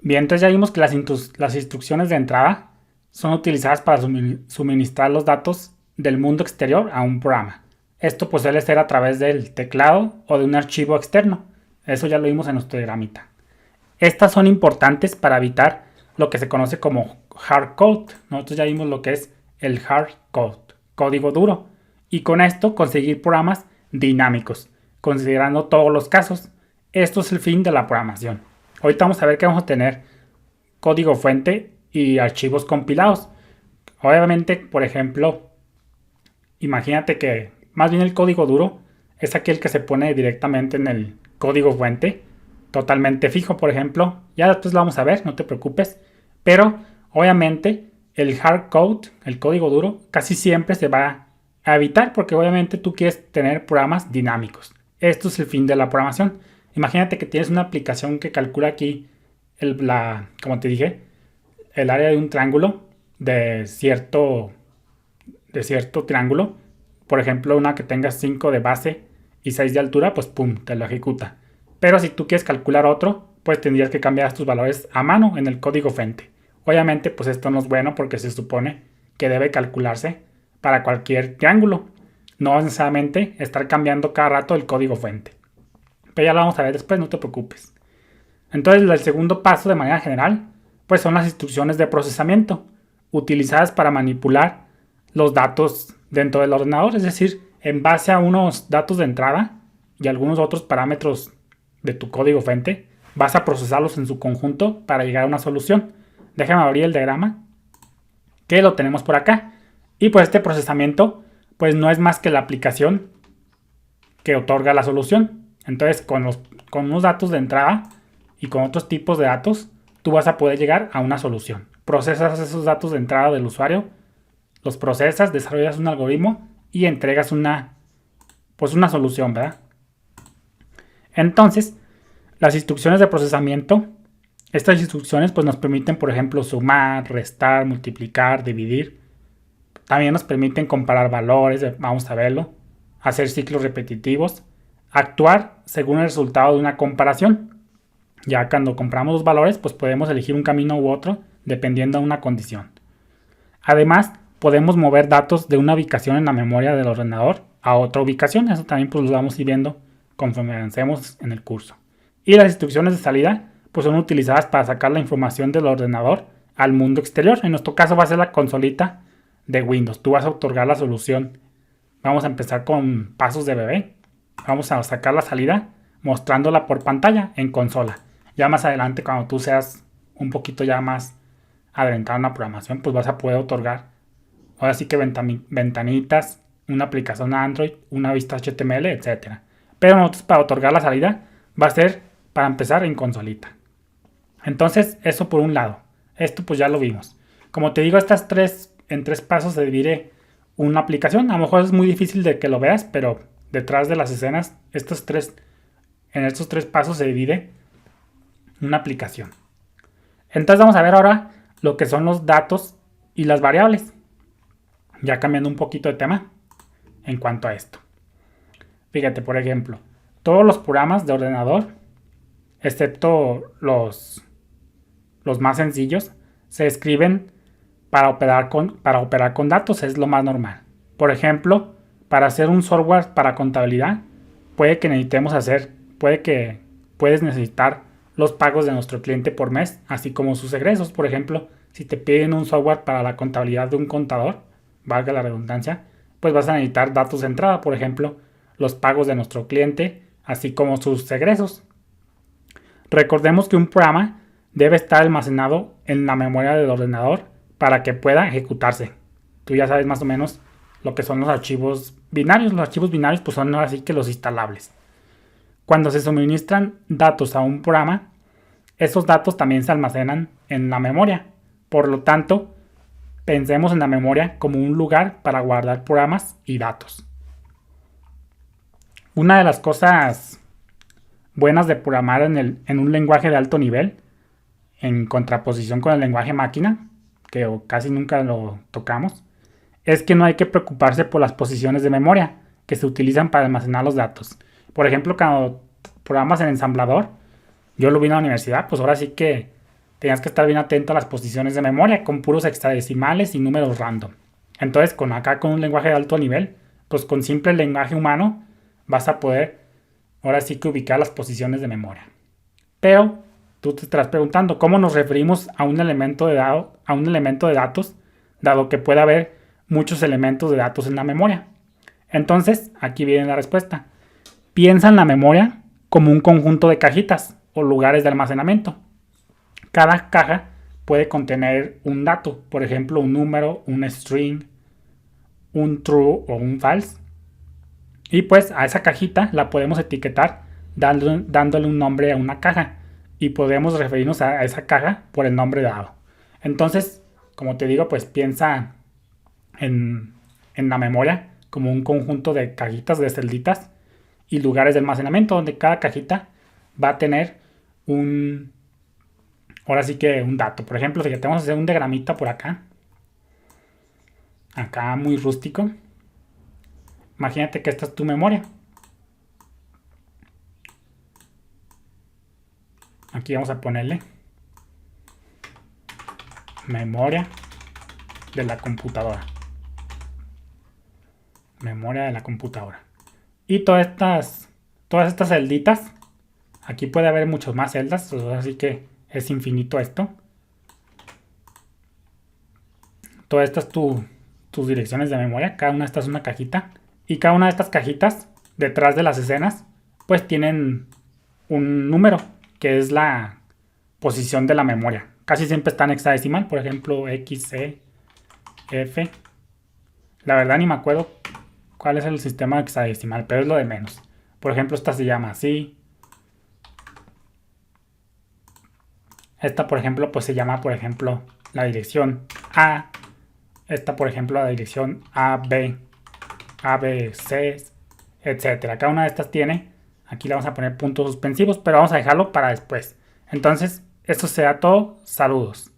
Bien, entonces ya vimos que las instrucciones de entrada son utilizadas para suministrar los datos del mundo exterior a un programa. Esto pues suele ser a través del teclado o de un archivo externo. Eso ya lo vimos en nuestro diagramita. Estas son importantes para evitar lo que se conoce como hard code. Nosotros ya vimos lo que es el hard code, código duro. Y con esto conseguir programas dinámicos, considerando todos los casos. Esto es el fin de la programación. Ahorita vamos a ver que vamos a tener código fuente y archivos compilados. Obviamente, por ejemplo, imagínate que más bien el código duro es aquel que se pone directamente en el código fuente, totalmente fijo, por ejemplo. Ya después lo vamos a ver, no te preocupes. Pero obviamente el hard code, el código duro, casi siempre se va a evitar porque obviamente tú quieres tener programas dinámicos. Esto es el fin de la programación. Imagínate que tienes una aplicación que calcula aquí, como te dije, el área de un triángulo de cierto triángulo. Por ejemplo, una que tenga 5 de base y 6 de altura, pues pum, te lo ejecuta. Pero si tú quieres calcular otro, pues tendrías que cambiar estos valores a mano en el código fuente. Obviamente, pues esto no es bueno porque se supone que debe calcularse para cualquier triángulo. No necesariamente estar cambiando cada rato el código fuente. Pero ya lo vamos a ver después, no te preocupes. Entonces, el segundo paso de manera general, pues son las instrucciones de procesamiento, utilizadas para manipular los datos dentro del ordenador, es decir, en base a unos datos de entrada y algunos otros parámetros de tu código fuente, vas a procesarlos en su conjunto para llegar a una solución. Déjame abrir el diagrama, que lo tenemos por acá. Y pues este procesamiento, pues no es más que la aplicación que otorga la solución. Entonces, con unos datos de entrada y con otros tipos de datos, tú vas a poder llegar a una solución. Procesas esos datos de entrada del usuario, los procesas, desarrollas un algoritmo y entregas una solución, ¿verdad? Entonces, las instrucciones de procesamiento, estas instrucciones pues nos permiten, por ejemplo, sumar, restar, multiplicar, dividir. También nos permiten comparar valores, vamos a verlo, hacer ciclos repetitivos, actuar según el resultado de una comparación. Ya cuando compramos los valores, pues podemos elegir un camino u otro dependiendo de una condición. Además, podemos mover datos de una ubicación en la memoria del ordenador a otra ubicación. Eso también pues lo vamos a ir viendo conforme avancemos en el curso. Y las instrucciones de salida pues son utilizadas para sacar la información del ordenador al mundo exterior. En nuestro caso va a ser la consolita de Windows. Tú vas a otorgar la solución. Vamos a empezar con pasos de bebé. Vamos a sacar la salida mostrándola por pantalla en consola. Ya más adelante, cuando tú seas un poquito ya más adelantado en la programación, pues vas a poder otorgar ahora sí que ventanitas, una aplicación Android, una vista HTML, etcétera. Pero nosotros para otorgar la salida va a ser para empezar en consolita. Entonces, eso por un lado. Esto pues ya lo vimos. Como te digo, en tres pasos se divide una aplicación. A lo mejor es muy difícil de que lo veas, pero detrás de las escenas, en estos tres pasos se divide una aplicación. Entonces vamos a ver ahora lo que son los datos y las variables. Ya cambiando un poquito de tema en cuanto a esto. Fíjate, por ejemplo, todos los programas de ordenador, excepto los más sencillos, se escriben para operar con datos, es lo más normal. Por ejemplo, para hacer un software para contabilidad, puedes necesitar los pagos de nuestro cliente por mes, así como sus egresos. Por ejemplo, si te piden un software para la contabilidad de un contador, valga la redundancia, pues vas a necesitar datos de entrada, por ejemplo, los pagos de nuestro cliente, así como sus egresos. Recordemos que un programa debe estar almacenado en la memoria del ordenador para que pueda ejecutarse. Tú ya sabes más o menos lo que son los archivos binarios. Los archivos binarios pues son así que los instalables. Cuando se suministran datos a un programa, esos datos también se almacenan en la memoria. Por lo tanto, pensemos en la memoria como un lugar para guardar programas y datos. Una de las cosas buenas de programar en un lenguaje de alto nivel, en contraposición con el lenguaje máquina, que casi nunca lo tocamos, es que no hay que preocuparse por las posiciones de memoria que se utilizan para almacenar los datos. Por ejemplo, cuando programas en ensamblador, yo lo vi en la universidad, pues ahora sí que tenías que estar bien atento a las posiciones de memoria con puros hexadecimales y números random. Entonces, con un lenguaje de alto nivel, pues con simple lenguaje humano vas a poder ahora sí que ubicar las posiciones de memoria. Pero tú te estarás preguntando cómo nos referimos a un elemento de datos, dado que puede haber muchos elementos de datos en la memoria. Entonces, aquí viene la respuesta. Piensa en la memoria como un conjunto de cajitas o lugares de almacenamiento. Cada caja puede contener un dato, por ejemplo, un número, un string, un true o un false. Y pues a esa cajita la podemos etiquetar dándole un nombre a una caja. Y podemos referirnos a esa caja por el nombre dado. Entonces, como te digo, pues piensa en la memoria como un conjunto de cajitas, de celditas y lugares de almacenamiento donde cada cajita va a tener ahora sí que un dato. Por ejemplo, fíjate, vamos a hacer un diagramita por acá. Acá muy rústico. Imagínate que esta es tu memoria. Aquí vamos a ponerle memoria de la computadora. Memoria de la computadora. Y todas estas celditas. Aquí puede haber muchas más celdas, así que es infinito esto. Todas estas tus direcciones de memoria. Cada una de estas es una cajita. Y cada una de estas cajitas, detrás de las escenas, pues tienen un número, que es la posición de la memoria. Casi siempre está en hexadecimal, por ejemplo, X, C, F. La verdad ni me acuerdo cuál es el sistema hexadecimal, pero es lo de menos. Por ejemplo, esta se llama así. Esta, por ejemplo, pues se llama, por ejemplo, la dirección A. Esta, por ejemplo, la dirección AB, ABC, etcétera. Cada una de estas tiene, aquí le vamos a poner puntos suspensivos, pero vamos a dejarlo para después. Entonces, esto será todo. Saludos.